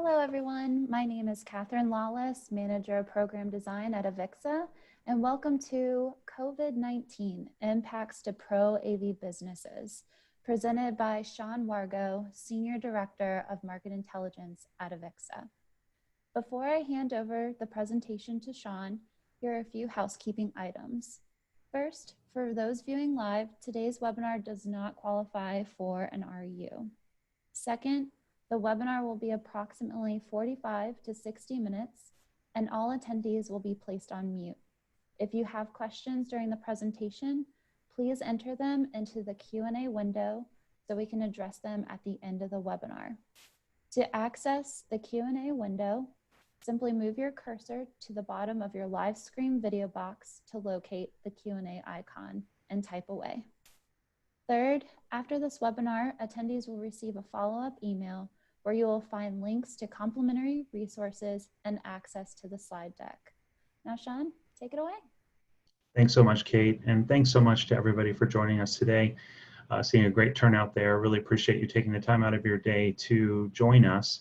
Hello, everyone. My name is Catherine Lawless, Manager of Program Design at AVIXA, and welcome to COVID-19 Impacts to Pro AV Businesses, presented by Sean Wargo, Senior Director of Market Intelligence at AVIXA. Before I hand over the presentation to Sean, here are a few housekeeping items. First, for those viewing live, today's webinar does not qualify for an REU. Second, the webinar will be approximately 45 to 60 minutes, and all attendees will be placed on mute. If you have questions during the presentation, please enter them into the Q&A window so we can address them at the end of the webinar. To access the Q&A window, simply move your cursor to the bottom of your live stream video box to locate the Q&A icon and type away. Third, after this webinar, attendees will receive a follow-up email where you will find links to complimentary resources and access to the slide deck. Now, Sean, take it away. Thanks so much, Kate, and thanks so much to everybody for joining us today. Seeing a great turnout there. Really appreciate you taking the time out of your day to join us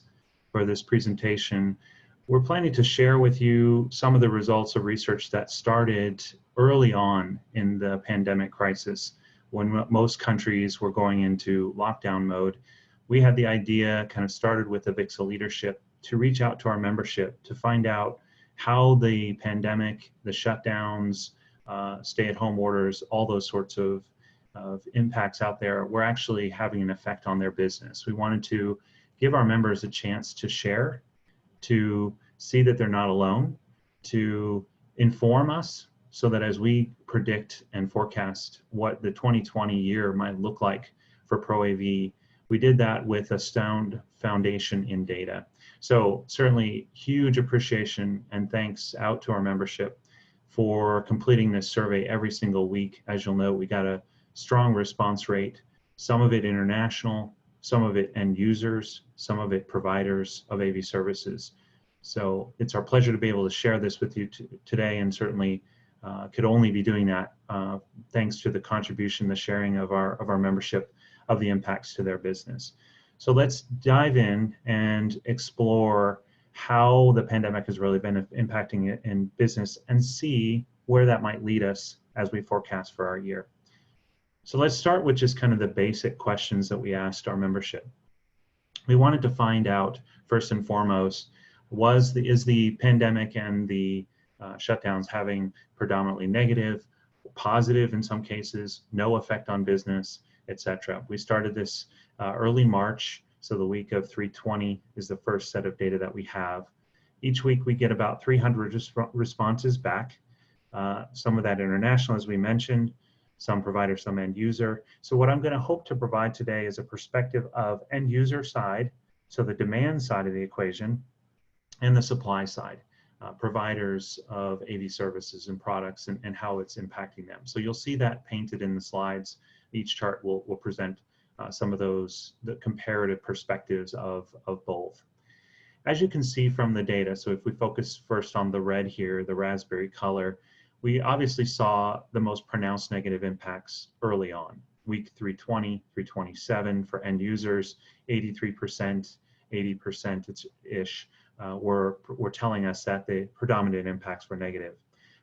for this presentation. We're planning to share with you some of the results of research that started early on in the pandemic crisis when most countries were going into lockdown mode. We had the idea, kind of started with AVIXA leadership, to reach out to our membership to find out how the pandemic, the shutdowns, stay-at-home orders, all those sorts of impacts out there were actually having an effect on their business. We wanted to give our members a chance to share, to see that they're not alone, to inform us so that as we predict and forecast what the 2020 year might look like for Pro AV, we did that with a sound foundation in data. So certainly huge appreciation and thanks out to our membership for completing this survey every single week. As you'll know, we got a strong response rate, some of it international, some of it end users, some of it providers of AV services. So it's our pleasure to be able to share this with you today, and certainly could only be doing that thanks to the contribution, the sharing of our membership of the impacts to their business. So let's dive in and explore how the pandemic has really been impacting it in business and see where that might lead us as we forecast for our year. So let's start with just kind of the basic questions that we asked our membership. We wanted to find out, first and foremost, is the pandemic and the shutdowns having predominantly negative, positive in some cases, no effect on business, etc. We started this early March, so the week of 3/20 is the first set of data that we have. Each week we get about 300 responses back, some of that international, as we mentioned, some provider, some end user. So what I'm going to hope to provide today is a perspective of end user side, so the demand side of the equation, and the supply side, providers of AV services and products and how it's impacting them. So you'll see that painted in the slides. Each chart will present some of the comparative perspectives of both. As you can see from the data, so if we focus first on the red here, the raspberry color, we obviously saw the most pronounced negative impacts early on. Week 320, 327 for end users, 83%, 80%-ish were telling us that the predominant impacts were negative.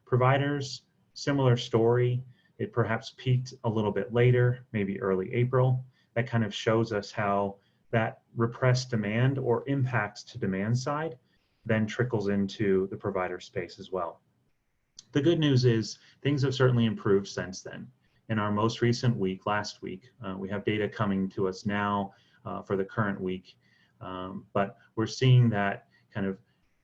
Providers, similar story. It perhaps peaked a little bit later, maybe early April. That kind of shows us how that repressed demand or impacts to demand side then trickles into the provider space as well. The good news is things have certainly improved since then. In our most recent week, last week, we have data coming to us now for the current week, but we're seeing that kind of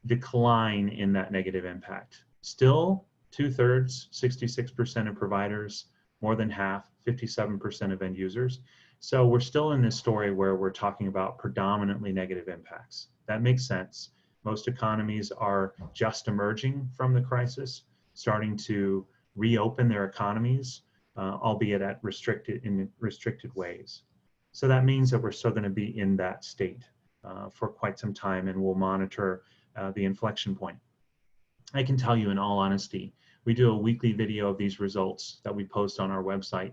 decline in that negative impact. Still, 2/3, 66% of providers, more than half, 57% of end users. So we're still in this story where we're talking about predominantly negative impacts. That makes sense. Most economies are just emerging from the crisis, starting to reopen their economies, albeit in restricted ways. So that means that we're still going to be in that state for quite some time, and we'll monitor the inflection point. I can tell you in all honesty, we do a weekly video of these results that we post on our website,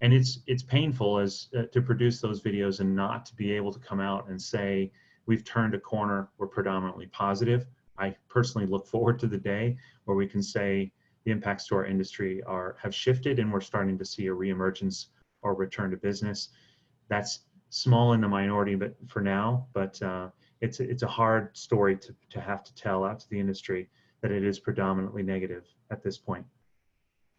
and it's painful to produce those videos and not to be able to come out and say we've turned a corner. We're predominantly positive. I personally look forward to the day where we can say the impacts to our industry have shifted and we're starting to see a reemergence or return to business. That's small in the minority, but for now, it's a hard story to have to tell out to the industry that it is predominantly negative at this point.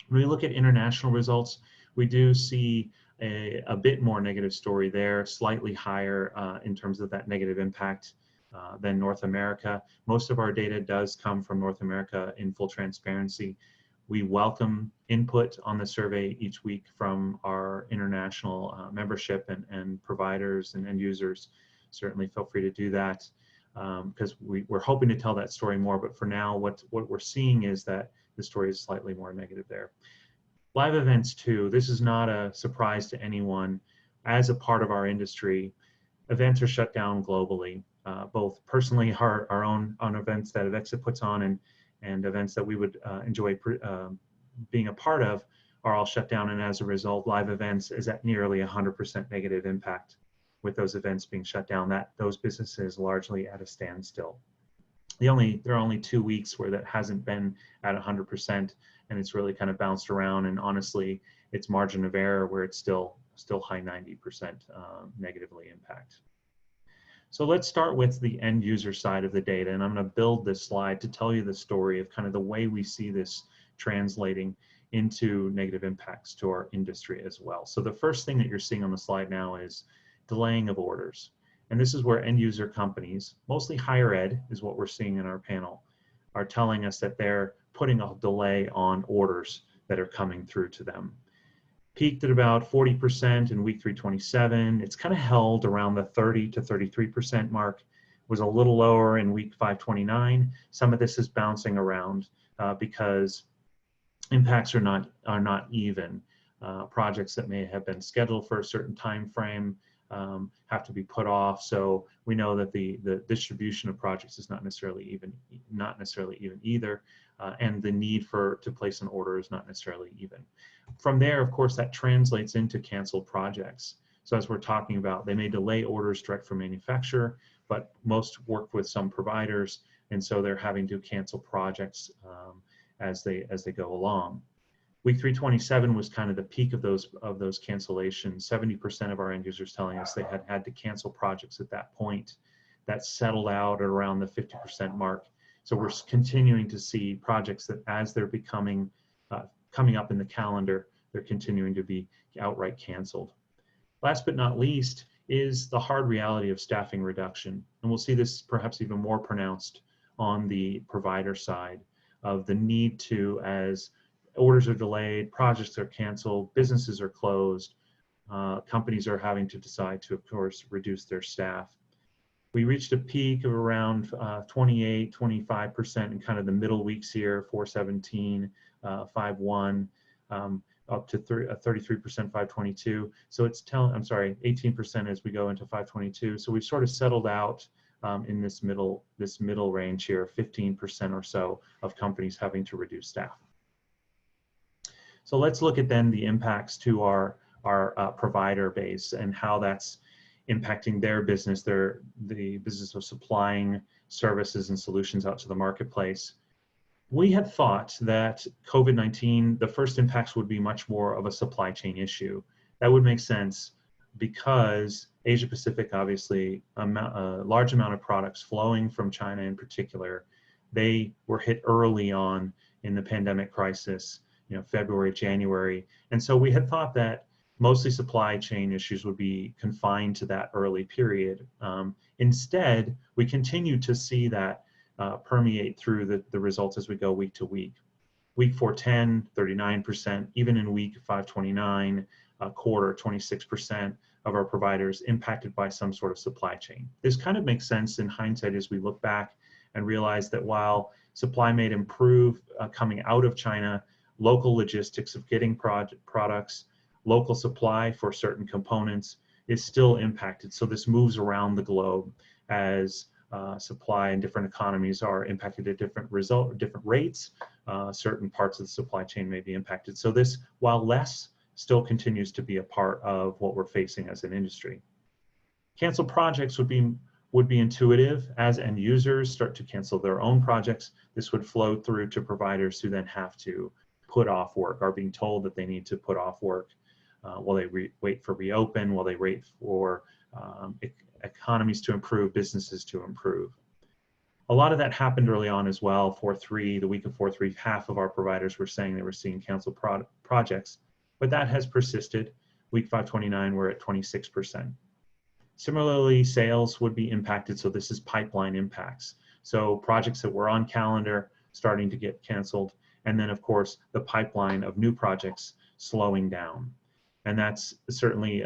When we look at international results, we do see a bit more negative story there, slightly higher in terms of that negative impact than North America. Most of our data does come from North America in full transparency. We welcome input on the survey each week from our international membership and providers and end users. Certainly feel free to do that because we're hoping to tell that story more, but for now what we're seeing is that the story is slightly more negative there. Live events too, this is not a surprise to anyone. As a part of our industry, events are shut down globally, both personally our own events that AVIXA puts on and events that we would enjoy being a part of are all shut down, and as a result, live events is at nearly 100% negative impact with those events being shut down, those businesses largely at a standstill. There are only 2 weeks where that hasn't been at 100%, and it's really kind of bounced around, and honestly, it's margin of error where it's still high 90% negatively impact. So let's start with the end user side of the data, and I'm going to build this slide to tell you the story of kind of the way we see this translating into negative impacts to our industry as well. So the first thing that you're seeing on the slide now is delaying of orders. And this is where end user companies, mostly higher ed is what we're seeing in our panel, are telling us that they're putting a delay on orders that are coming through to them. Peaked at about 40% in week 327. It's kind of held around the 30 to 33% mark. Was a little lower in week 529. Some of this is bouncing around because impacts are not even. Projects that may have been scheduled for a certain time frame have to be put off. So we know that the distribution of projects is not necessarily even either, and the need to place an order is not necessarily even. From there, of course, that translates into canceled projects. So as we're talking about, they may delay orders direct from manufacturer, but most work with some providers, and so they're having to cancel projects as they go along. Week 327 was kind of the peak of those cancellations. 70% of our end users telling us they had to cancel projects at that point. That settled out at around the 50% mark. So we're continuing to see projects that as they're coming up in the calendar, they're continuing to be outright canceled. Last but not least is the hard reality of staffing reduction. And we'll see this perhaps even more pronounced on the provider side of the need to, as orders are delayed, projects are canceled, businesses are closed, companies are having to decide to, of course, reduce their staff. We reached a peak of around 28, 25% in kind of the middle weeks here, 417, 51, up to 33%, 522. So it's 18% as we go into 522. So we've sort of settled out in this middle range here, 15% or so of companies having to reduce staff. So let's look at then the impacts to our provider base and how that's impacting their business, the business of supplying services and solutions out to the marketplace. We had thought that COVID-19, the first impacts would be much more of a supply chain issue. That would make sense because Asia Pacific, obviously, a large amount of products flowing from China in particular, they were hit early on in the pandemic crisis, February, January. And so we had thought that mostly supply chain issues would be confined to that early period. Instead, we continue to see that permeate through the results as we go week to week. Week 410, 39%, even in week 529, a quarter, 26% of our providers impacted by some sort of supply chain. This kind of makes sense in hindsight as we look back and realize that while supply may improve coming out of China, local logistics of getting products, local supply for certain components is still impacted. So this moves around the globe as supply in different economies are impacted at different rates. Certain parts of the supply chain may be impacted. So this, while less, still continues to be a part of what we're facing as an industry. Canceled projects would be would be intuitive. As end users start to cancel their own projects, this would flow through to providers who then have to put off work, are being told that they need to put off work while they wait for reopen, while they wait for economies to improve, businesses to improve. A lot of that happened early on as well. 4/3, the week of 4/3, half of our providers were saying they were seeing canceled projects, but that has persisted. Week 5/29, we're at 26%. Similarly, sales would be impacted, so this is pipeline impacts. So projects that were on calendar starting to get canceled, and then of course the pipeline of new projects slowing down. And that's certainly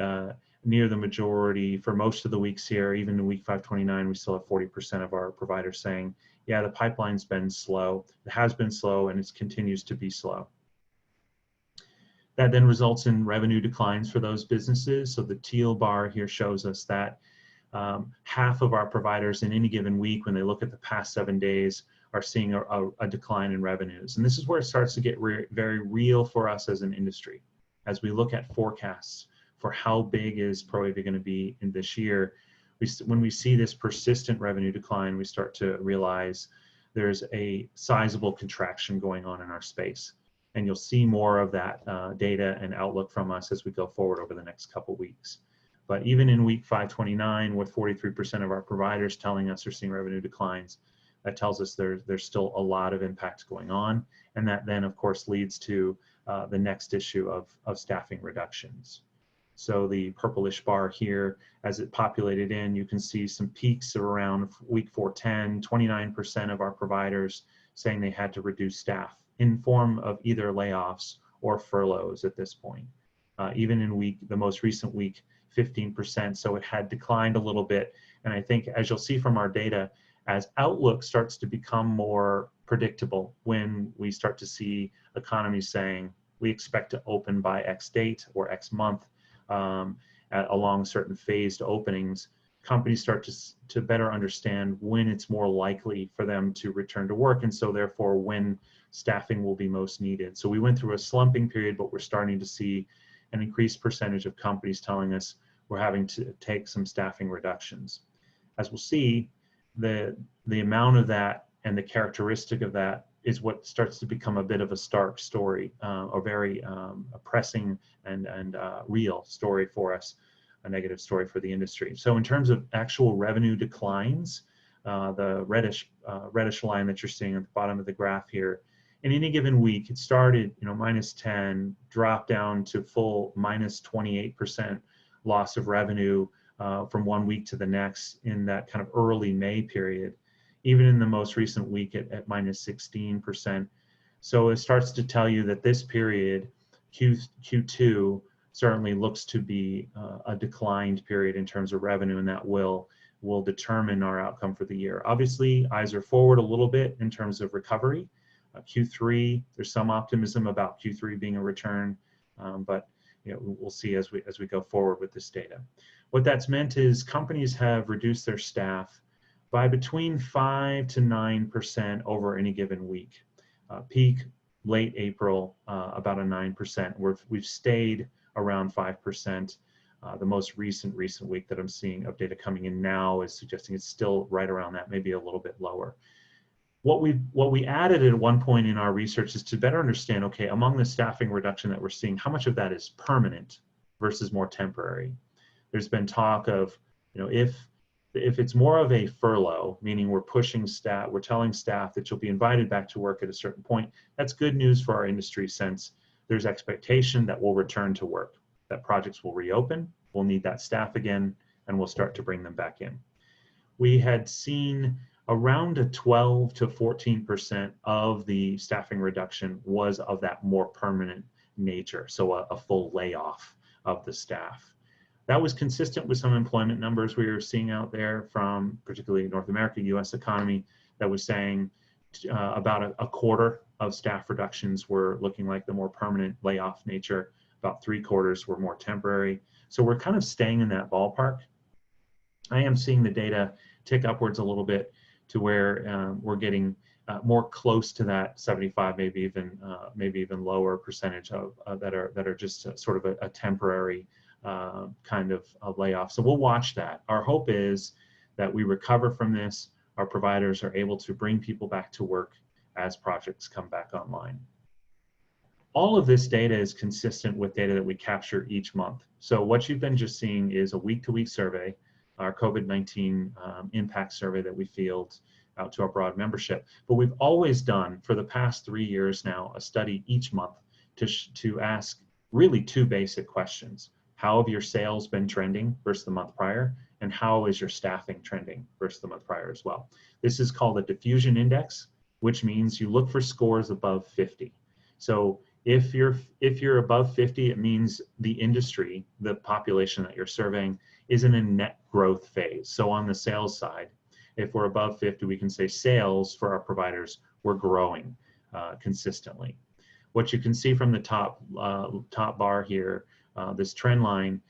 near the majority for most of the weeks here. Even in week 5/29, we still have 40% of our providers saying, yeah, the pipeline's been slow, it has been slow, and it continues to be slow. That then results in revenue declines for those businesses. So the teal bar here shows us that half of our providers in any given week, when they look at the past 7 days, are seeing a decline in revenues. And this is where it starts to get very real for us as an industry. As we look at forecasts for how big is ProAV going to be in this year, when we see this persistent revenue decline, we start to realize there's a sizable contraction going on in our space. And you'll see more of that data and outlook from us as we go forward over the next couple weeks. But even in week 5/29, with 43% of our providers telling us they're seeing revenue declines, that tells us there's still a lot of impacts going on. And that then, of course, leads to the next issue of staffing reductions. So the purplish bar here, as it populated in, you can see some peaks around week 4/10, 29% of our providers saying they had to reduce staff in form of either layoffs or furloughs at this point. Even in the most recent week, 15%, so it had declined a little bit. And I think, as you'll see from our data, as outlook starts to become more predictable, when we start to see economies saying, we expect to open by X date or X month, along certain phased openings, companies start to better understand when it's more likely for them to return to work, and so therefore when staffing will be most needed. So we went through a slumping period, but we're starting to see an increased percentage of companies telling us we're having to take some staffing reductions. As we'll see, the amount of that and the characteristic of that is what starts to become a bit of a stark story, a very pressing and real story for us, a negative story for the industry. So in terms of actual revenue declines, the reddish line that you're seeing at the bottom of the graph here, in any given week, it started, -10, dropped down to full -28% loss of revenue from one week to the next in that kind of early May period, even in the most recent week at -16%. So it starts to tell you that this period, Q2, certainly looks to be a declined period in terms of revenue, and that will determine our outcome for the year. Obviously, eyes are forward a little bit in terms of recovery. Q3, there's some optimism about Q3 being a return, but we'll see as we go forward with this data. What that's meant is companies have reduced their staff by between 5 to 9% over any given week. Peak late April, about a 9%. We've stayed around 5%. The most recent week that I'm seeing of data coming in now is suggesting it's still right around that, maybe a little bit lower. What we added at one point in our research is to better understand, okay, among the staffing reduction that we're seeing, how much of that is permanent versus more temporary? There's been talk of, if it's more of a furlough, meaning we're pushing staff, we're telling staff that you'll be invited back to work at a certain point, that's good news for our industry, since there's expectation that we'll return to work, that projects will reopen, we'll need that staff again, and we'll start to bring them back in. We had seen around a 12 to 14% of the staffing reduction was of that more permanent nature, so a full layoff of the staff. That was consistent with some employment numbers we were seeing out there from particularly North America, US economy, that was saying about a quarter of staff reductions were looking like the more permanent layoff nature, about 3/4 were more temporary. So we're kind of staying in that ballpark. I am seeing the data tick upwards a little bit to where we're getting more close to that 75, maybe even lower percentage of that are just sort of a temporary kind of layoff. So we'll watch that. Our hope is that we recover from this, our providers are able to bring people back to work as projects come back online. All of this data is consistent with data that we capture each month. So what you've been just seeing is a week-to-week survey, our COVID-19 impact survey that we field out to our broad membership. But we've always done, for the past 3 years now, a study each month to ask really two basic questions. How have your sales been trending versus the month prior? And how is your staffing trending versus the month prior as well? This is called a diffusion index, which means you look for scores above 50. So if you're above 50, it means the industry, the population that you're surveying, is in a net growth phase. So on the sales side, if we're above 50, we can say sales for our providers, we're growing consistently. What you can see from the top bar here, this trend line,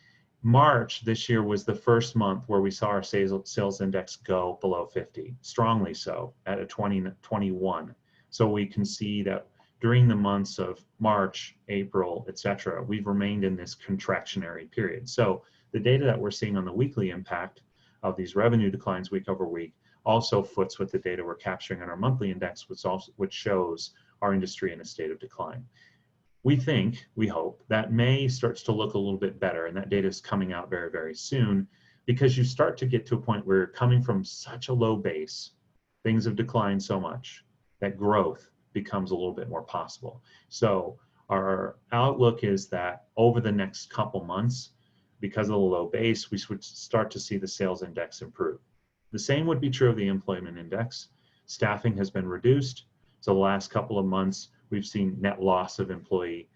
March this year was the first month where we saw our sales index go below 50, strongly so, at a 21. So we can see that during the months of March, April, etc., we've remained in this contractionary period. So the data that we're seeing on the weekly impact of these revenue declines week over week also foots with the data we're capturing on our monthly index, which shows our industry in a state of decline. We think, we hope, that May starts to look a little bit better, and that data is coming out very, very soon, because you start to get to a point where you're coming from such a low base, things have declined so much, that growth becomes a little bit more possible. So our outlook is that over the next couple months, because of the low base, we should start to see the sales index improve. The same would be true of the employment index. Staffing has been reduced. So the last couple of months, we've seen net loss of employee,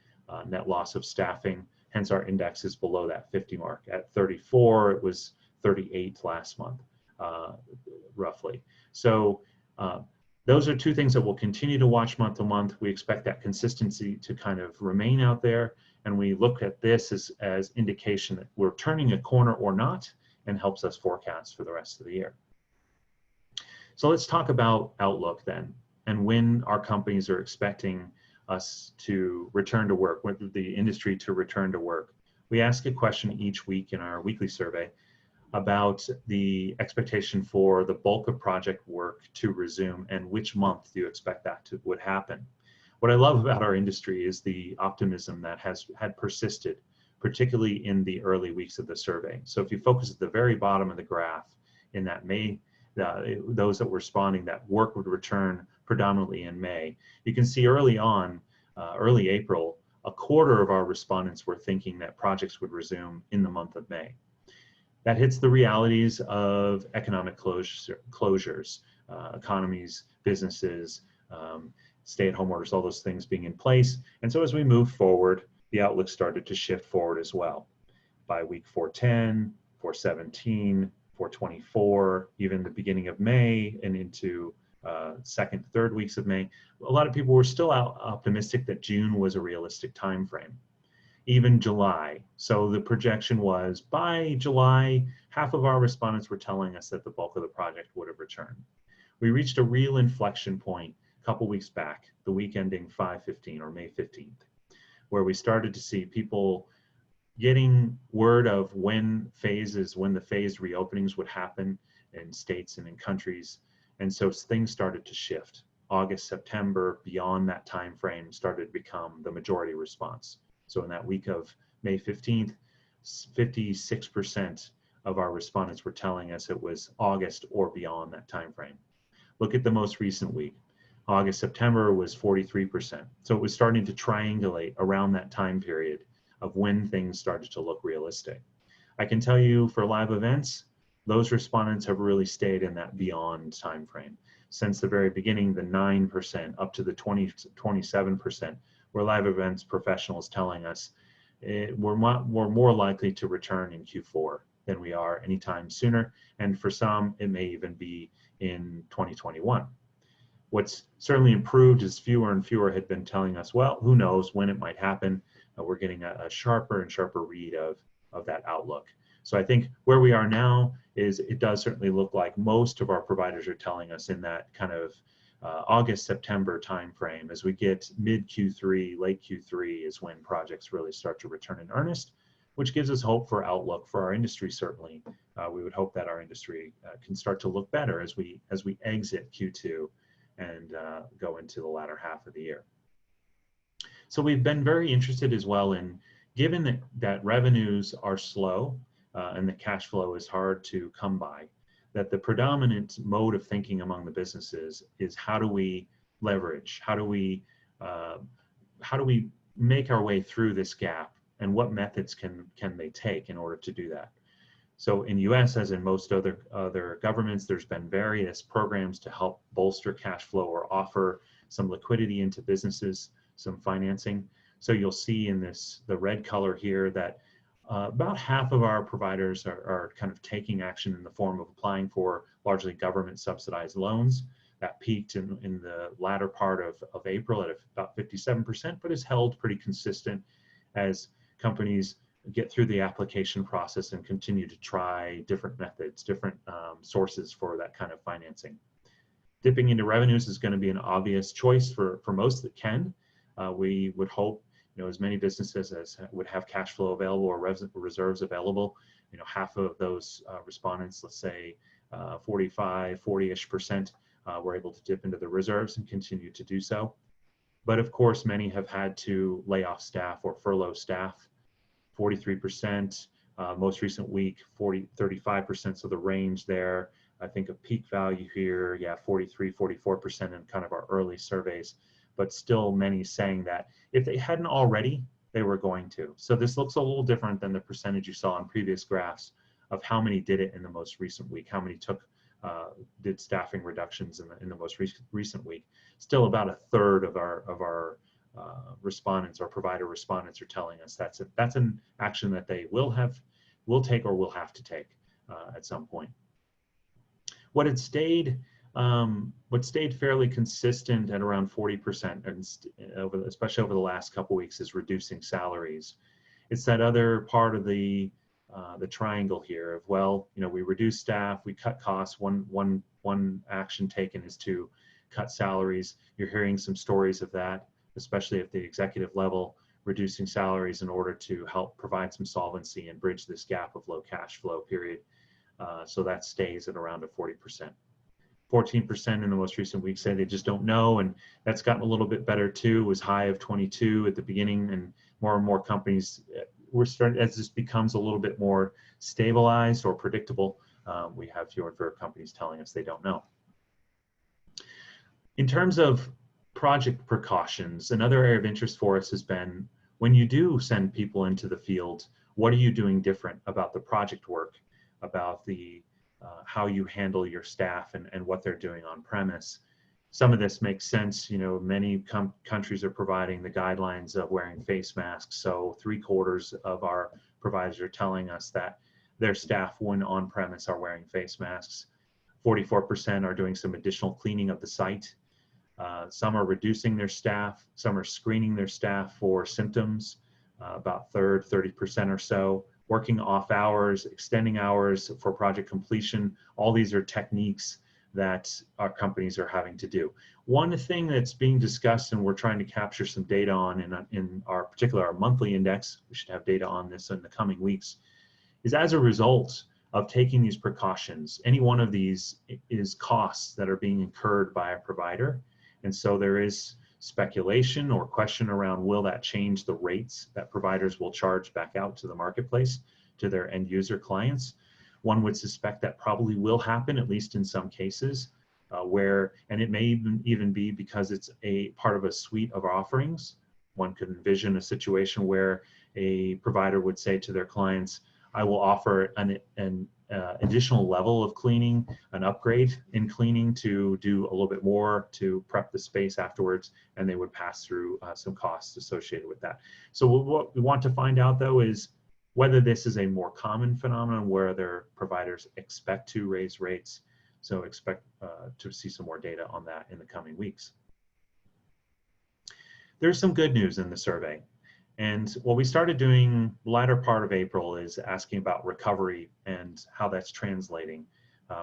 net loss of staffing. Hence our index is below that 50 mark. At 34, it was 38 last month, roughly. So those are two things that we'll continue to watch month to month. We expect that consistency to kind of remain out there. And we look at this as indication that we're turning a corner or not, and helps us forecast for the rest of the year. So let's talk about outlook then, and when our companies are expecting us to return to work, whether the industry to return to work. We ask a question each week in our weekly survey about the expectation for the bulk of project work to resume, and which month do you expect that would happen. What I love about our industry is the optimism that had persisted, particularly in the early weeks of the survey. So if you focus at the very bottom of the graph, in that May, those that were responding that work would return predominantly in May, you can see early on, early April, a quarter of our respondents were thinking that projects would resume in the month of May. That hits the realities of economic closures, economies, businesses, stay-at-home orders, all those things being in place. And so as we move forward, the outlook started to shift forward as well. By week 410, 417, 424, even the beginning of May and into second, third weeks of May, a lot of people were still optimistic that June was a realistic time frame. Even July. So the projection was by July, half of our respondents were telling us that the bulk of the project would have returned. We reached a real inflection point a couple weeks back, the week ending 5/15 or May 15th, where we started to see people getting word of when the phased reopenings would happen in states and in countries. And so things started to shift. August, September, beyond that time frame started to become the majority response. So in that week of May 15th, 56% of our respondents were telling us it was August or beyond that time frame. Look at the most recent week. August, September was 43%. So it was starting to triangulate around that time period of when things started to look realistic. I can tell you for live events, those respondents have really stayed in that beyond time frame. Since the very beginning, the 9% up to the 27%, where live events professionals telling us we're more likely to return in Q4 than we are anytime sooner. And for some, it may even be in 2021. What's certainly improved is fewer and fewer had been telling us, well, who knows when it might happen. We're getting a sharper and sharper read of that outlook. So I think where we are now is it does certainly look like most of our providers are telling us in that kind of August, September timeframe. As we get mid Q3, late Q3 is when projects really start to return in earnest. which gives us hope for outlook for our industry. Certainly, we would hope that our industry can start to look better as we exit Q2 and go into the latter half of the year. So we've been very interested as well in, given that revenues are slow and the cash flow is hard to come by, that the predominant mode of thinking among the businesses is how do we leverage, how do we make our way through this gap, and what methods can they take in order to do that. So in US, as in most other governments, there's been various programs to help bolster cash flow or offer some liquidity into businesses, some financing. So you'll see in the red color here that about half of our providers are kind of taking action in the form of applying for largely government subsidized loans. That peaked in the latter part of April at about 57%, but is held pretty consistent as companies get through the application process and continue to try different methods, different sources for that kind of financing. Dipping into revenues is going to be an obvious choice for most that can. We would hope, as many businesses as would have cash flow available or reserves available, half of those respondents, let's say 40-ish%, were able to dip into the reserves and continue to do so. But of course, many have had to lay off staff or furlough staff. 43%, most recent week, 35%, so the range there, I think a peak value here, 43-44% in kind of our early surveys, but still many saying that if they hadn't already, they were going to. So this looks a little different than the percentage you saw in previous graphs of how many did it in the most recent week, how many did staffing reductions in the most recent week. Still about a third of our respondents or provider respondents are telling us that's an action that they will take or will have to take at some point. What stayed fairly consistent at around 40%, and especially over the last couple weeks, is reducing salaries. It's that other part of the triangle here of, we reduce staff, we cut costs. One action taken is to cut salaries. You're hearing some stories of that, especially at the executive level, reducing salaries in order to help provide some solvency and bridge this gap of low cash flow period. So that stays at around a 40%. 14% in the most recent week say they just don't know, and that's gotten a little bit better too. It was high of 22 at the beginning, and more companies, as this becomes a little bit more stabilized or predictable, we have fewer and fewer companies telling us they don't know. In terms of project precautions, another area of interest for us has been, when you do send people into the field, what are you doing different about the project work, about the how you handle your staff and what they're doing on premise? Some of this makes sense. Many countries are providing the guidelines of wearing face masks. So 3/4 of our providers are telling us that their staff, when on premise, are wearing face masks. 44% are doing some additional cleaning of the site. Some are reducing their staff. Some are screening their staff for symptoms, about 30% or so. Working off hours, extending hours for project completion. All these are techniques that our companies are having to do. One thing that's being discussed, and we're trying to capture some data on in our monthly index, we should have data on this in the coming weeks, is as a result of taking these precautions, any one of these is costs that are being incurred by a provider. And so there is speculation or question around, will that change the rates that providers will charge back out to the marketplace, to their end user clients? One would suspect that probably will happen, at least in some cases, and it may even be because it's a part of a suite of offerings. One could envision a situation where a provider would say to their clients, I will offer an additional level of cleaning, an upgrade in cleaning to do a little bit more to prep the space afterwards, and they would pass through some costs associated with that. So what we want to find out, though, is whether this is a more common phenomenon where their providers expect to raise rates. So expect to see some more data on that in the coming weeks. There's some good news in the survey. And what we started doing the latter part of April is asking about recovery and how that's translating,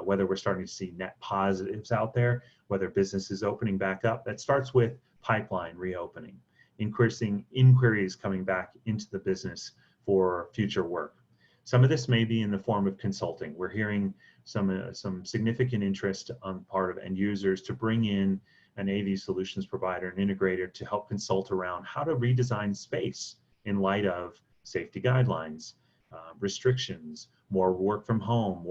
whether we're starting to see net positives out there, whether business is opening back up. That starts with pipeline reopening, increasing inquiries coming back into the business for future work. Some of this may be in the form of consulting. We're hearing some significant interest on the part of end users to bring in an AV solutions provider, an integrator, to help consult around how to redesign space in light of safety guidelines, restrictions, more work from home,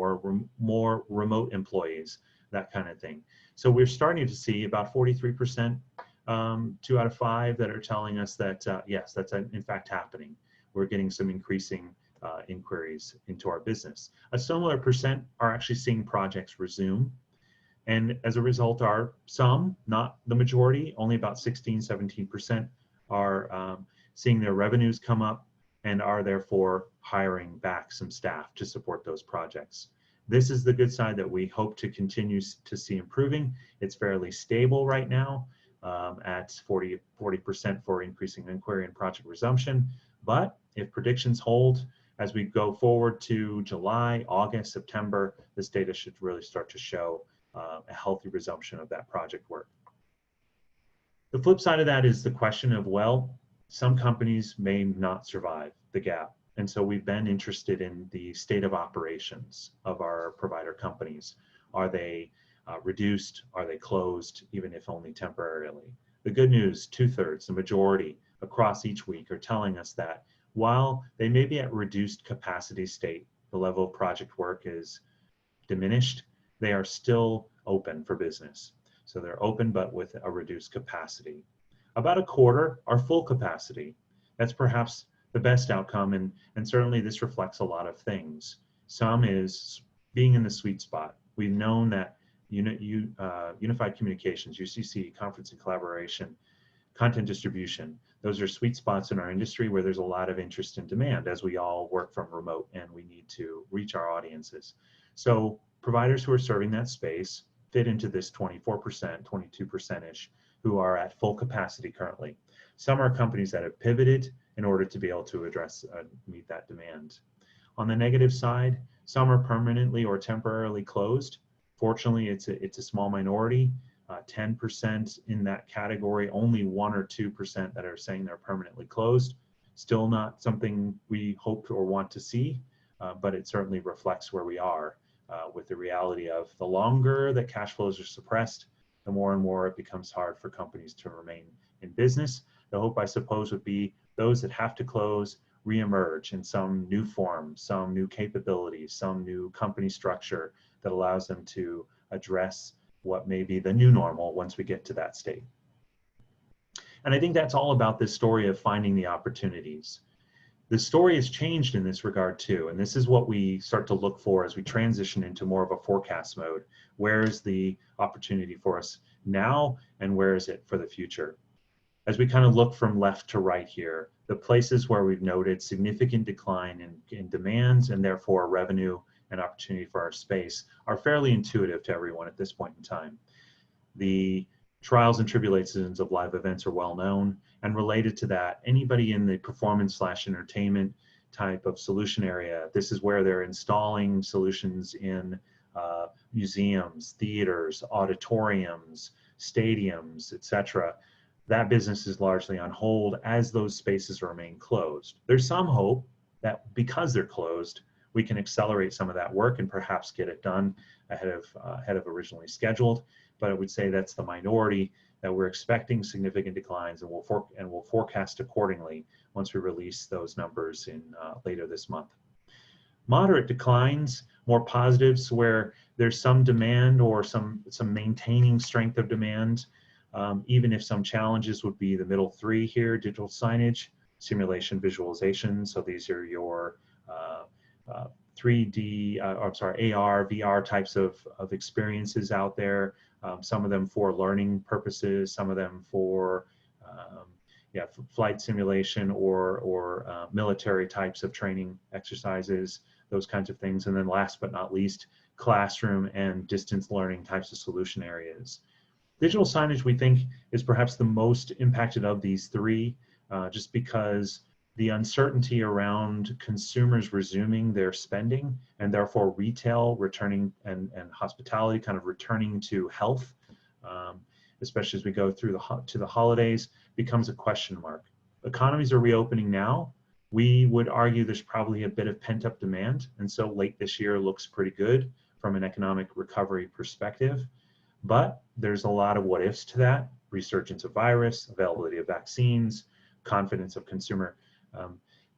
more remote employees, that kind of thing. So we're starting to see about 43%, 2 out of 5, that are telling us that yes, that's in fact happening. We're getting some increasing inquiries into our business. A similar percent are actually seeing projects resume. And as a result, are some, not the majority, only about 16, 17% are seeing their revenues come up and are therefore hiring back some staff to support those projects. This is the good side that we hope to continue to see improving. It's fairly stable right now at 40% for increasing inquiry and project resumption. But if predictions hold, as we go forward to July, August, September, this data should really start to show a healthy resumption of that project work. The flip side of that is the question of, well, some companies may not survive the gap. And so we've been interested in the state of operations of our provider companies. Are they reduced? Are they closed, even if only temporarily? The good news, 2/3, the majority across each week, are telling us that while they may be at reduced capacity state, the level of project work is diminished, they are still open for business. So they're open, but with a reduced capacity. About a quarter are full capacity. That's perhaps the best outcome, and certainly this reflects a lot of things. Some is being in the sweet spot. We've known that unified communications, UCC, conference and collaboration, content distribution, those are sweet spots in our industry where there's a lot of interest and demand as we all work from remote and we need to reach our audiences. So providers who are serving that space fit into this 24%, 22%-ish who are at full capacity currently. Some are companies that have pivoted in order to be able to address, meet that demand. On the negative side, some are permanently or temporarily closed. Fortunately, it's a small minority, 10% in that category, only 1 or 2% that are saying they're permanently closed. Still not something we hope or want to see, but it certainly reflects where we are with the reality of the longer that cash flows are suppressed, the more and more it becomes hard for companies to remain in business. The hope, I suppose, would be those that have to close reemerge in some new form, some new capabilities, some new company structure that allows them to address what may be the new normal once we get to that state. And I think that's all about this story of finding the opportunities. The story has changed in this regard too, and this is what we start to look for as we transition into more of a forecast mode. Where is the opportunity for us now, and where is it for the future? As we kind of look from left to right here, the places where we've noted significant decline in demands and therefore revenue and opportunity for our space are fairly intuitive to everyone at this point in time. The trials and tribulations of live events are well known, and related to that, anybody in the performance/entertainment type of solution area, this is where they're installing solutions in museums, theaters, auditoriums, stadiums, etc. That business is largely on hold as those spaces remain closed. There's some hope that because they're closed, we can accelerate some of that work and perhaps get it done ahead of originally scheduled. But I would say that's the minority, that we're expecting significant declines, and we'll forecast accordingly once we release those numbers in later this month. Moderate declines, more positives, where there's some demand or some maintaining strength of demand, even if some challenges would be the middle 3 here: digital signage, simulation visualization. So these are your 3D, AR, VR types of experiences out there. Some of them for learning purposes, some of them for flight simulation or military types of training exercises, those kinds of things. And then last but not least, classroom and distance learning types of solution areas. Digital signage, we think, is perhaps the most impacted of these 3, just because the uncertainty around consumers resuming their spending and therefore retail returning and hospitality kind of returning to health, especially as we go through to the holidays, becomes a question mark. Economies are reopening now, We would argue there's probably a bit of pent-up demand, and so late this year looks pretty good from an economic recovery perspective. But there's a lot of what ifs to that: resurgence of virus, availability of vaccines, confidence of consumer.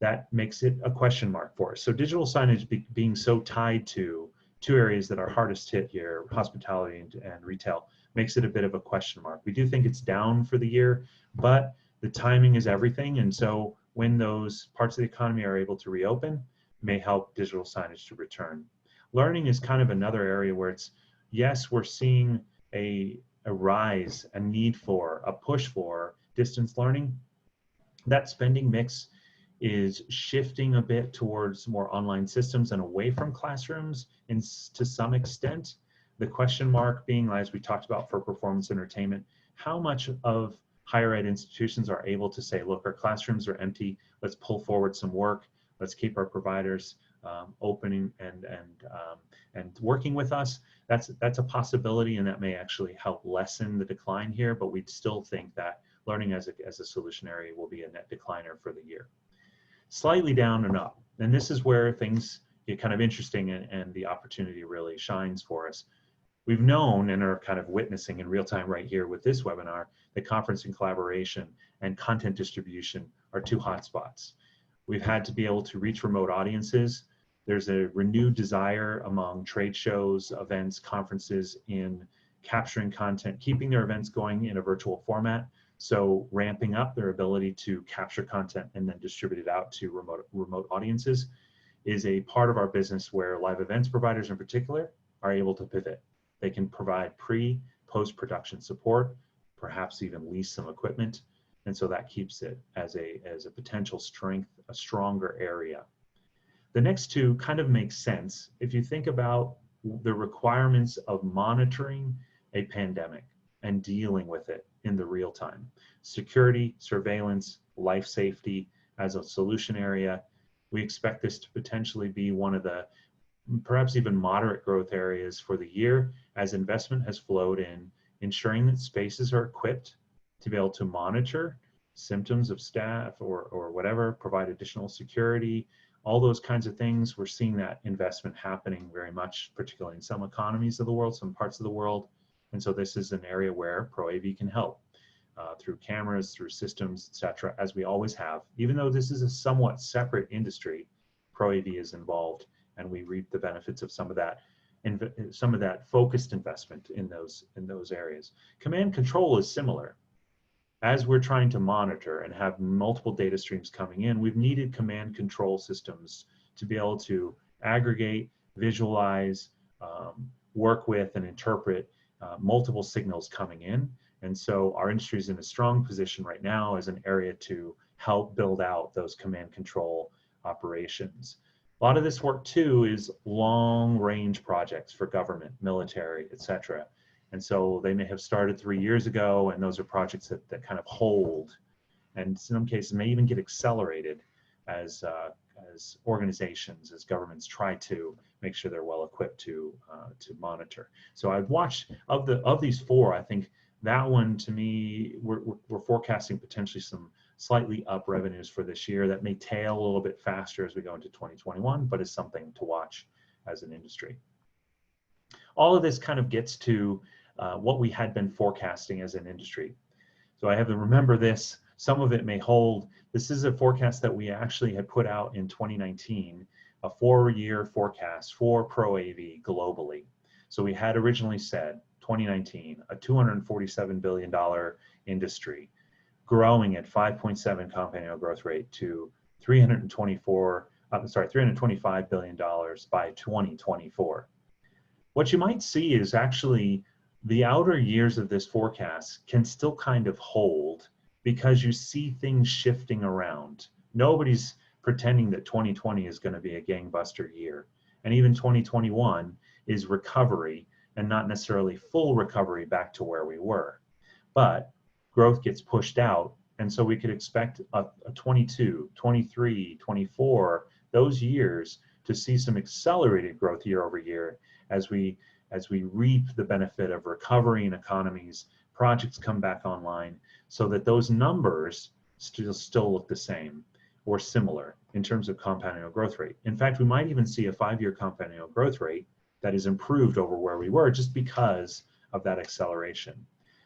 That makes it a question mark for us. So digital signage being so tied to two areas that are hardest hit here, hospitality and retail, makes it a bit of a question mark. We do think it's down for the year, but the timing is everything. And so when those parts of the economy are able to reopen, may help digital signage to return. Learning is kind of another area where it's, yes, we're seeing a rise, a need for, a push for distance learning. That spending mix is shifting a bit towards more online systems and away from classrooms to some extent. The question mark being, as we talked about for performance entertainment, how much of higher ed institutions are able to say, look, our classrooms are empty, let's pull forward some work, let's keep our providers opening and working with us. That's a possibility, and that may actually help lessen the decline here, but we'd still think that learning as a solution area will be a net decliner for the year. Slightly down and up, and this is where things get kind of interesting and the opportunity really shines for us. We've known and are kind of witnessing in real time right here with this webinar that conferencing collaboration and content distribution are two hotspots. We've had to be able to reach remote audiences. There's a renewed desire among trade shows, events, conferences in capturing content, keeping their events going in a virtual format. So ramping up their ability to capture content and then distribute it out to remote audiences is a part of our business where live events providers in particular are able to pivot. They can provide post-production support, perhaps even lease some equipment. And so that keeps it as a potential strength, a stronger area. The next two kind of make sense if you think about the requirements of monitoring a pandemic and dealing with it in the real time. Security, surveillance, life safety as a solution area. We expect this to potentially be one of the perhaps even moderate growth areas for the year as investment has flowed in ensuring that spaces are equipped to be able to monitor symptoms of staff or whatever, provide additional security, all those kinds of things. We're seeing that investment happening very much, particularly in some economies of the world, some parts of the world. And so this is an area where ProAV can help through cameras, through systems, etc., as we always have. Even though this is a somewhat separate industry, ProAV is involved, and we reap the benefits of some of that focused investment in those areas. Command control is similar. As we're trying to monitor and have multiple data streams coming in, we've needed command control systems to be able to aggregate, visualize, work with, and interpret multiple signals coming in. And so our industry is in a strong position right now as an area to help build out those command control operations. A lot of this work too is long range projects for government, military, etc. And so they may have started 3 years ago, and those are projects that kind of hold, and in some cases may even get accelerated as organizations, as governments try to make sure they're well equipped to monitor. So I've watched of these four. I think that one, to me, we're forecasting potentially some slightly up revenues for this year that may tail a little bit faster as we go into 2021, but is something to watch as an industry. All of this kind of gets to what we had been forecasting as an industry. So I have to remember this. Some of it may hold. This is a forecast that we actually had put out in 2019, a 4-year forecast for ProAV globally. So we had originally said 2019, a $247 billion industry, growing at 5.7 compound annual growth rate to $325 billion by 2024. What you might see is actually the outer years of this forecast can still kind of hold because you see things shifting around. Nobody's pretending that 2020 is going to be a gangbuster year. And even 2021 is recovery and not necessarily full recovery back to where we were. But growth gets pushed out. And so we could expect a 22, 23, 24, those years to see some accelerated growth year over year as we reap the benefit of recovery in economies, projects come back online, so that those numbers still look the same or similar. in terms of compound annual growth rate. In fact, we might even see a 5-year compound annual growth rate that is improved over where we were just because of that acceleration.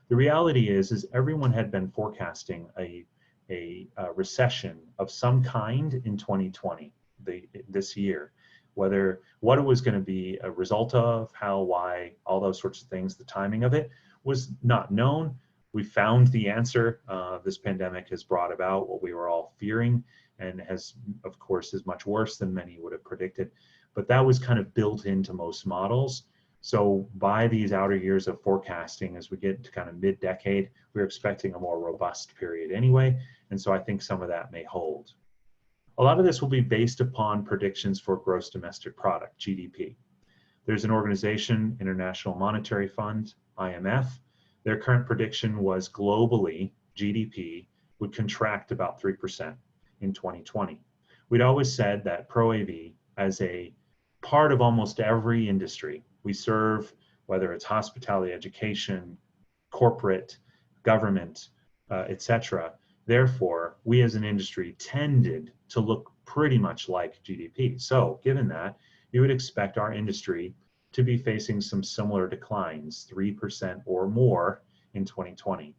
The reality is everyone had been forecasting a recession of some kind in 2020, this year. What it was going to be a result of, how, why, all those sorts of things, the timing of it was not known. We found the answer. This pandemic has brought about what we were all fearing, and has, of course, is much worse than many would have predicted. But that was kind of built into most models. So by these outer years of forecasting, as we get to kind of mid-decade, we're expecting a more robust period anyway. And so I think some of that may hold. A lot of this will be based upon predictions for gross domestic product, GDP. There's an organization, International Monetary Fund, IMF. Their current prediction was globally, GDP would contract about 3% in 2020. We'd always said that Pro-AV, as a part of almost every industry we serve, whether it's hospitality, education, corporate, government, etc. Therefore, we as an industry tended to look pretty much like GDP. So given that, you would expect our industry to be facing some similar declines, 3% or more in 2020.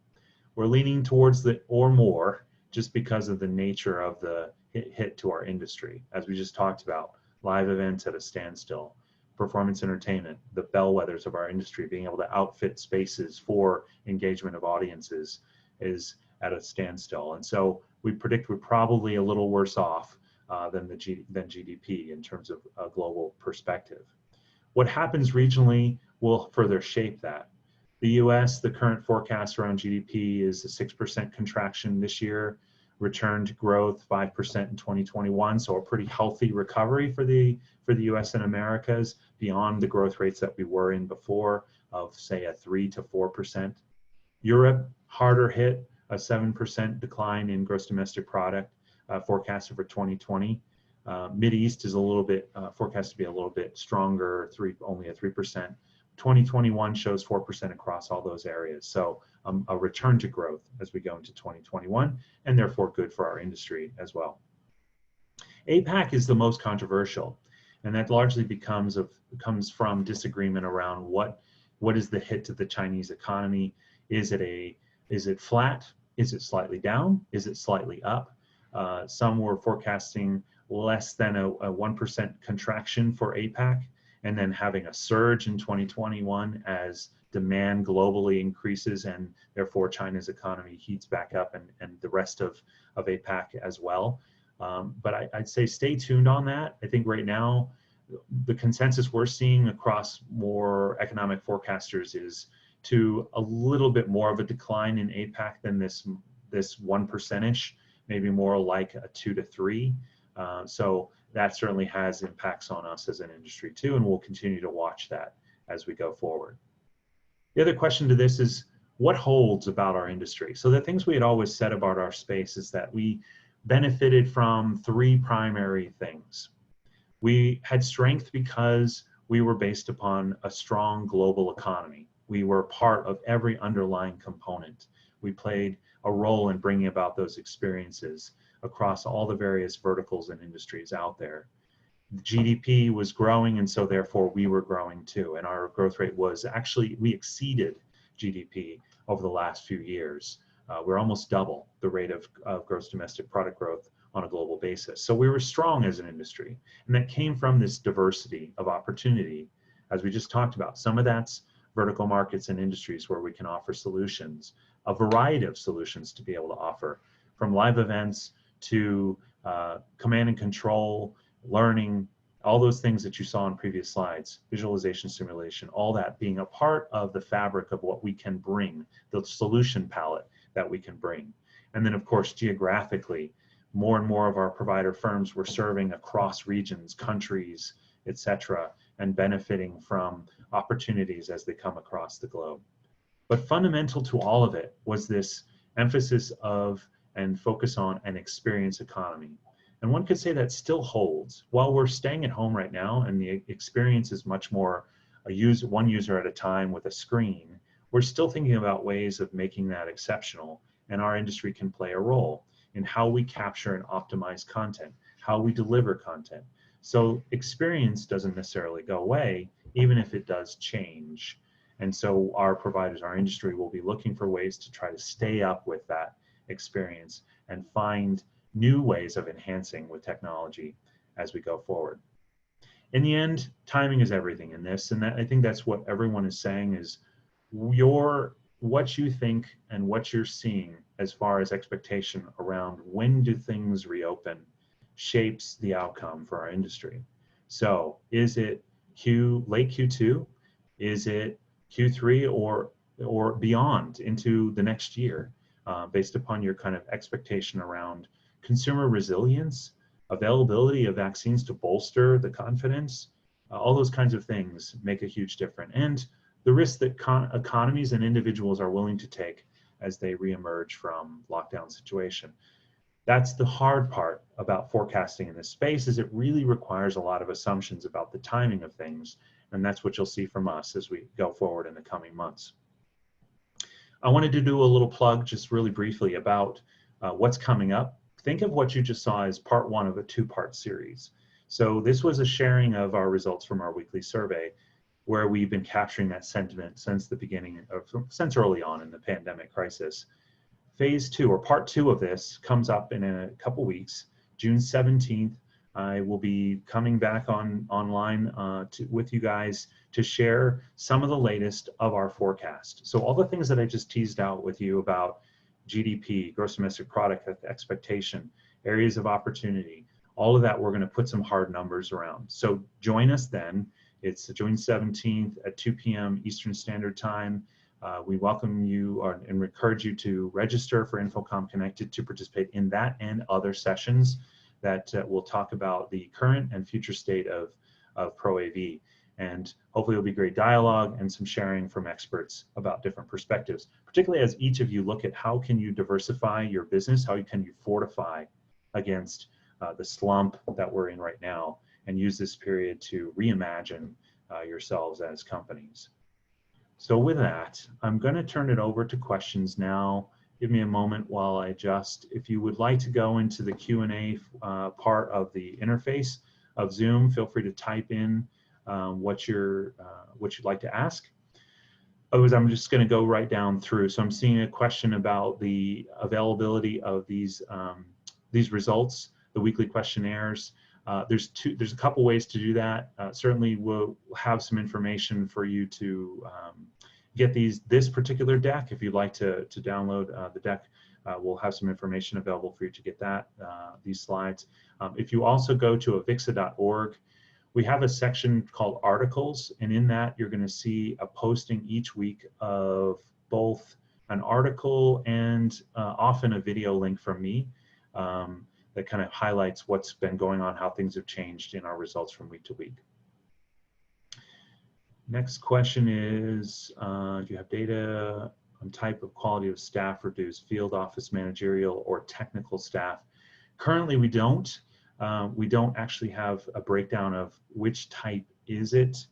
We're leaning towards the or more just because of the nature of the hit to our industry. As we just talked about, live events at a standstill, performance entertainment, the bellwethers of our industry, being able to outfit spaces for engagement of audiences is at a standstill. And so we predict we're probably a little worse off than GDP in terms of a global perspective. What happens regionally will further shape that. The US, the current forecast around GDP is a 6% contraction this year, return to growth 5% in 2021, so a pretty healthy recovery for the US and Americas beyond the growth rates that we were in before of, say, a 3 to 4%. Europe, harder hit, a 7% decline in gross domestic product forecasted for 2020. Mideast is a little bit forecast to be a little bit stronger, only a 3%. 2021 shows 4% across all those areas. So a return to growth as we go into 2021, and therefore good for our industry as well. APAC is the most controversial, and that largely comes from disagreement around what is the hit to the Chinese economy. Is it flat? Is it slightly down? Is it slightly up? Some were forecasting less than a 1% contraction for APAC, and then having a surge in 2021 as demand globally increases and therefore China's economy heats back up, and the rest of APAC as well. But I'd say stay tuned on that. I think right now, the consensus we're seeing across more economic forecasters is to a little bit more of a decline in APAC than this 1%ish, maybe more like a 2 to 3. So that certainly has impacts on us as an industry too, and we'll continue to watch that as we go forward. The other question to this is, what holds about our industry? So the things we had always said about our space is that we benefited from 3 primary things. We had strength because we were based upon a strong global economy. We were part of every underlying component. We played a role in bringing about those experiences across all the various verticals and industries out there. GDP was growing, and so therefore we were growing too. And our growth rate was actually, we exceeded GDP over the last few years. We're almost double the rate of gross domestic product growth on a global basis. So we were strong as an industry, and that came from this diversity of opportunity, as we just talked about. Some of that's vertical markets and industries where we can offer solutions, a variety of solutions to be able to offer, from live events to command and control, learning, all those things that you saw in previous slides, visualization, simulation, all that being a part of the fabric of what we can bring, the solution palette that we can bring. And then of course, geographically, more and more of our provider firms were serving across regions, countries, etc., and benefiting from opportunities as they come across the globe. But fundamental to all of it was this emphasis of and focus on an experience economy. And one could say that still holds. While we're staying at home right now and the experience is much more one user at a time with a screen, we're still thinking about ways of making that exceptional, and our industry can play a role in how we capture and optimize content, how we deliver content. So experience doesn't necessarily go away, even if it does change. And so our providers, our industry will be looking for ways to try to stay up with that experience and find new ways of enhancing with technology as we go forward. In the end, timing is everything in this, and I think that's what everyone is saying is what you think and what you're seeing as far as expectation around when do things reopen shapes the outcome for our industry. So is it late Q2? Is it Q3 or beyond into the next year, based upon your kind of expectation around consumer resilience, availability of vaccines to bolster the confidence, all those kinds of things make a huge difference. And the risk that economies and individuals are willing to take as they reemerge from lockdown situation. That's the hard part about forecasting in this space, is it really requires a lot of assumptions about the timing of things. And that's what you'll see from us as we go forward in the coming months. I wanted to do a little plug just really briefly about what's coming up. Think of what you just saw as part one of a two-part series. So this was a sharing of our results from our weekly survey, where we've been capturing that sentiment since the beginning since early on in the pandemic crisis. Phase two, or part two of this, comes up in a couple weeks. June 17th, I will be coming back online with you guys to share some of the latest of our forecast. So all the things that I just teased out with you about GDP, gross domestic product expectation, areas of opportunity, all of that we're going to put some hard numbers around. So join us then. It's June 17th at 2 p.m. Eastern Standard Time. We welcome you and encourage you to register for InfoComm Connected to participate in that and other sessions that will talk about the current and future state of Pro AV. And hopefully it'll be great dialogue and some sharing from experts about different perspectives, particularly as each of you look at how can you diversify your business, how can you fortify against the slump that we're in right now, and use this period to reimagine yourselves as companies. So with that, I'm going to turn it over to questions now. Give me a moment while I adjust. If you would like to go into the Q&A part of the interface of Zoom, feel free to type in what you'd like to ask. Otherwise, I'm just going to go right down through. So I'm seeing a question about the availability of these results, the weekly questionnaires. There's a couple ways to do that. Certainly, we'll have some information for you to get this particular deck. If you'd like to download the deck, we'll have some information available for you to get these slides. If you also go to avixa.org, we have a section called articles, and in that you're going to see a posting each week of both an article and often a video link from me that kind of highlights what's been going on, how things have changed in our results from week to week. Next question is, do you have data on type of quality of staff reduced, field office managerial or technical staff? Currently, we don't. We don't actually have a breakdown of which type is it.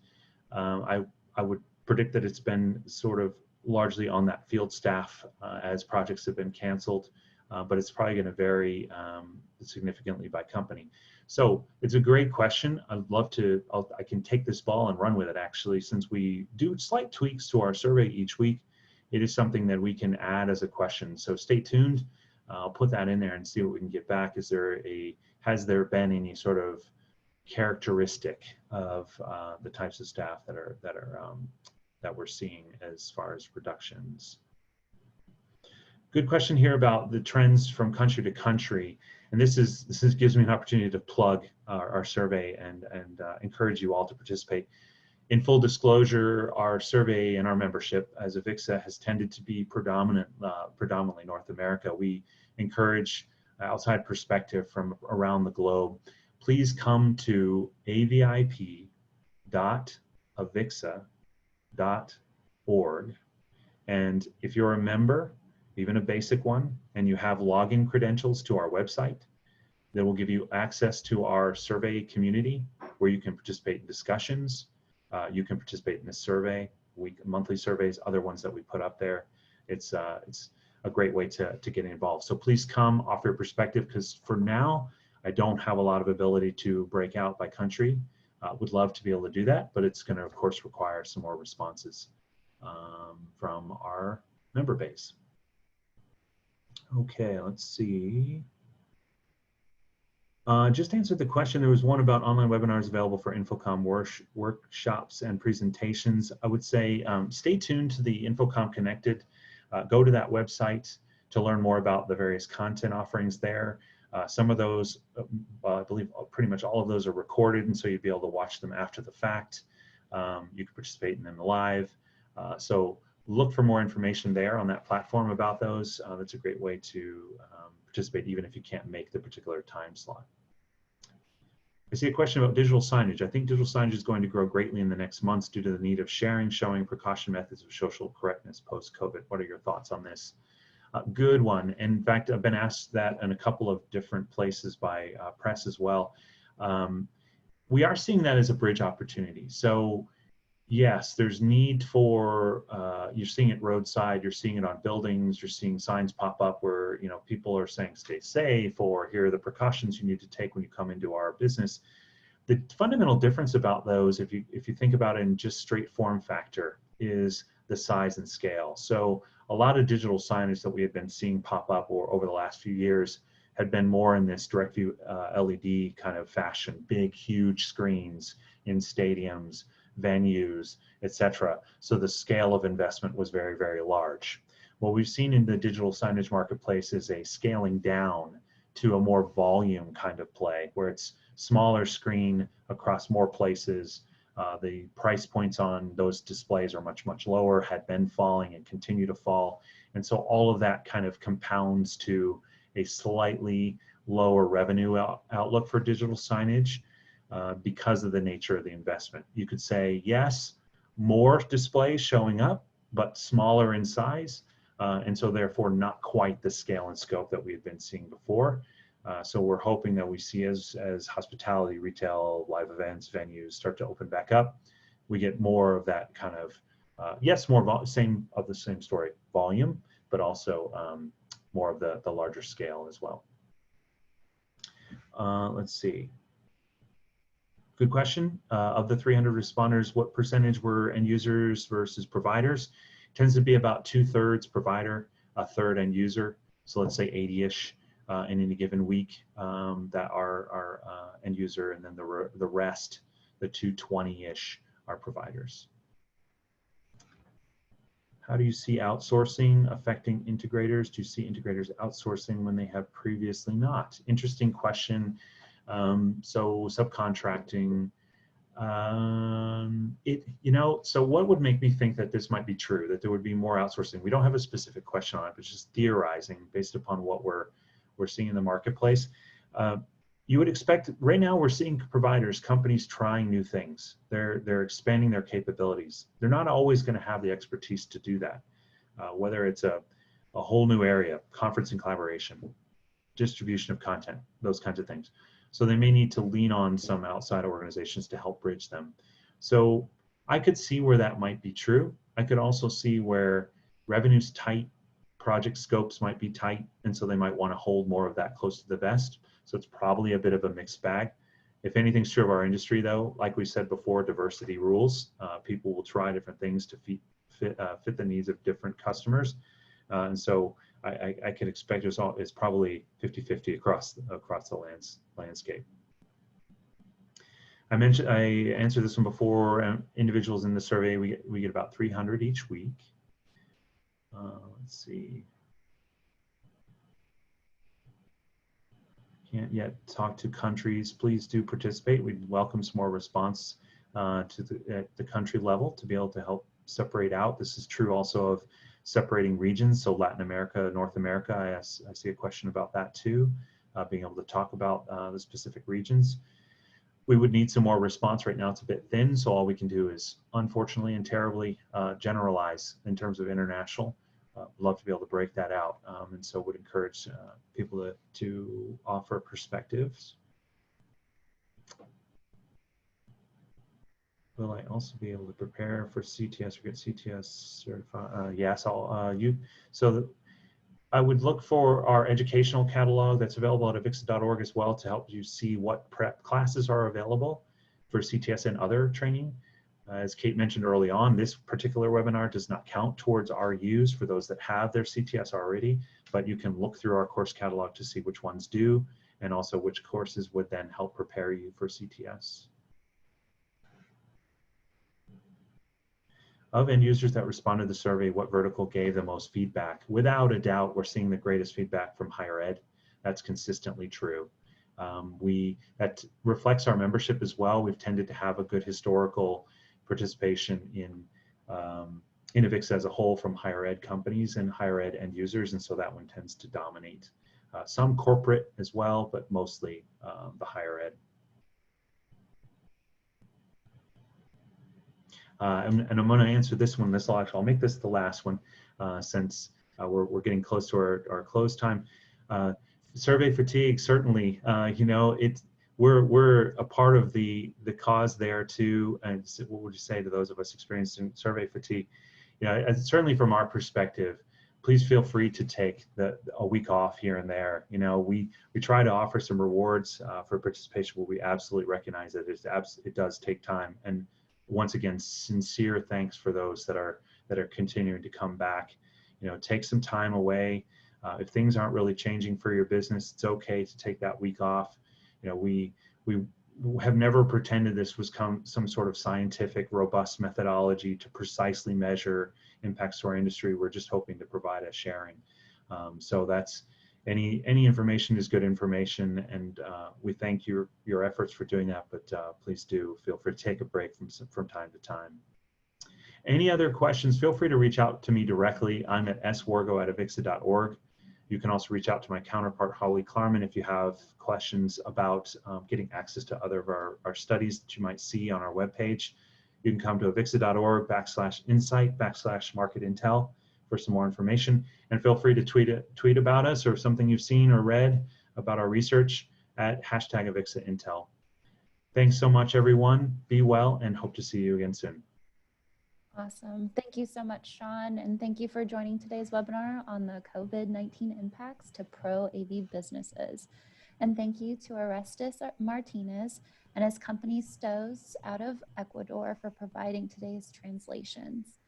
I would predict that it's been sort of largely on that field staff as projects have been canceled, but it's probably going to vary significantly by company. So it's a great question. I'd love to, I can take this ball and run with it actually, since we do slight tweaks to our survey each week. It is something that we can add as a question. So stay tuned. I'll put that in there and see what we can get back. Has there been any sort of characteristic of the types of staff that we're seeing as far as reductions? Good question here about the trends from country to country, and this gives me an opportunity to plug our survey and encourage you all to participate. In full disclosure, our survey and our membership as AVIXA has tended to be predominantly North America. We encourage outside perspective from around the globe. Please come to avip.avixa.org, and if you're a member, even a basic one, and you have login credentials to our website, that will give you access to our survey community where you can participate in discussions. You can participate in this survey, monthly surveys, other ones that we put up there. It's a great way to get involved. So please come, offer your perspective, because for now, I don't have a lot of ability to break out by country. Would love to be able to do that, but it's going to, of course, require some more responses from our member base. Okay, let's see. Just answered the question. There was one about online webinars available for Infocom workshops and presentations. I would say stay tuned to the Infocom Connected. Go to that website to learn more about the various content offerings there. Some of those, I believe pretty much all of those are recorded, and so you'd be able to watch them after the fact. You can participate in them live. So look for more information there on that platform about those. That's a great way to participate even if you can't make the particular time slot. I see a question about digital signage. I think digital signage is going to grow greatly in the next months due to the need of sharing, showing precaution methods of social correctness post-COVID. What are your thoughts on this? Good one. In fact, I've been asked that in a couple of different places by press as well. We are seeing that as a bridge opportunity. So yes, there's need for, you're seeing it roadside, you're seeing it on buildings, you're seeing signs pop up where, you know, people are saying stay safe, or here are the precautions you need to take when you come into our business. The fundamental difference about those, if you think about it in just straight form factor, is the size and scale. So a lot of digital signage that we had been seeing pop up over the last few years had been more in this direct view LED kind of fashion, big, huge screens in stadiums, venues, etc. So the scale of investment was very, very large. What we've seen in the digital signage marketplace is a scaling down to a more volume kind of play, where it's smaller screen across more places. The price points on those displays are much, much lower, had been falling and continue to fall. And so all of that kind of compounds to a slightly lower revenue outlook for digital signage because of the nature of the investment. You could say, yes, more displays showing up, but smaller in size. And so therefore not quite the scale and scope that we've been seeing before. So we're hoping that we see as hospitality, retail, live events, venues start to open back up, we get more of that kind of, yes, more the same story, volume, but also more of the larger scale as well. Let's see. Good question. Of the 300 responders, what percentage were end users versus providers? Tends to be about 2/3 provider, 1/3 end user. So let's say 80-ish. In any given week that are end user, and then the rest, the 220-ish, are providers. How do you see outsourcing affecting integrators? Do you see integrators outsourcing when they have previously not? Interesting question. So subcontracting, so what would make me think that this might be true, that there would be more outsourcing? We don't have a specific question on it, but just theorizing based upon what we're seeing in the marketplace. You would expect, right now we're seeing providers, companies trying new things. They're expanding their capabilities. They're not always going to have the expertise to do that, whether it's a whole new area, conference and collaboration, distribution of content, those kinds of things. So they may need to lean on some outside organizations to help bridge them. So I could see where that might be true. I could also see where revenue's tight, project scopes might be tight, and so they might want to hold more of that close to the vest. So it's probably a bit of a mixed bag. If anything's true of our industry, though, like we said before, diversity rules. People will try different things to fit the needs of different customers, and so I could expect it's probably 50-50 across the landscape. I answered this one before. Individuals in the survey, we get about 300 each week. Let's see. Can't yet talk to countries. Please do participate. We'd welcome some more response at the country level to be able to help separate out. This is true also of separating regions. So Latin America, North America, I see a question about that too, being able to talk about the specific regions. We would need some more response. Right now it's a bit thin, so all we can do is, unfortunately and terribly, generalize in terms of international. Love to be able to break that out, and so would encourage people to offer perspectives. Will I also be able to prepare for CTS or get CTS certified? Yes, I would look for our educational catalog that's available at avixa.org as well to help you see what prep classes are available for CTS and other training. As Kate mentioned early on, this particular webinar does not count towards RUs for those that have their CTS already, but you can look through our course catalog to see which ones do, and also which courses would then help prepare you for CTS. Of end users that responded to the survey, what vertical gave the most feedback? Without a doubt, we're seeing the greatest feedback from higher ed. That's consistently true. That reflects our membership as well. We've tended to have a good historical participation in AVIXA as a whole from higher ed companies and higher ed end users, and so that one tends to dominate. Some corporate as well, but mostly the higher ed. And I'm going to answer this one. I'll make this the last one since we're getting close to our close time. Survey fatigue, certainly. You know, we're a part of the cause there too. And what would you say to those of us experiencing survey fatigue? Yeah, certainly from our perspective, please feel free to take a week off here and there. You know, we try to offer some rewards for participation, but we absolutely recognize that it does take time. And once again, sincere thanks for those that are continuing to come back. You know, take some time away. If things aren't really changing for your business, it's okay to take that week off. You know, we have never pretended this was some sort of scientific, robust methodology to precisely measure impacts to our industry. We're just hoping to provide a sharing. So that's any information is good information, and we thank your efforts for doing that. But please do feel free to take a break from time to time. Any other questions? Feel free to reach out to me directly. I'm at swargo@avixa.org. You can also reach out to my counterpart, Holly Klarman, if you have questions about getting access to other of our studies that you might see on our webpage. You can come to avixa.org/insight/market-intel for some more information. And feel free to tweet about us or something you've seen or read about our research at #AVIXAIntel. Thanks so much, everyone. Be well, and hope to see you again soon. Awesome. Thank you so much, Sean, and thank you for joining today's webinar on the COVID-19 impacts to pro AV businesses. And thank you to Orestes Martinez and his company Stows out of Ecuador for providing today's translations.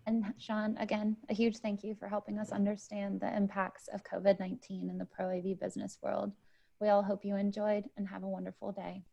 And Sean, again, a huge thank you for helping us understand the impacts of COVID-19 in the pro AV business world. We all hope you enjoyed and have a wonderful day.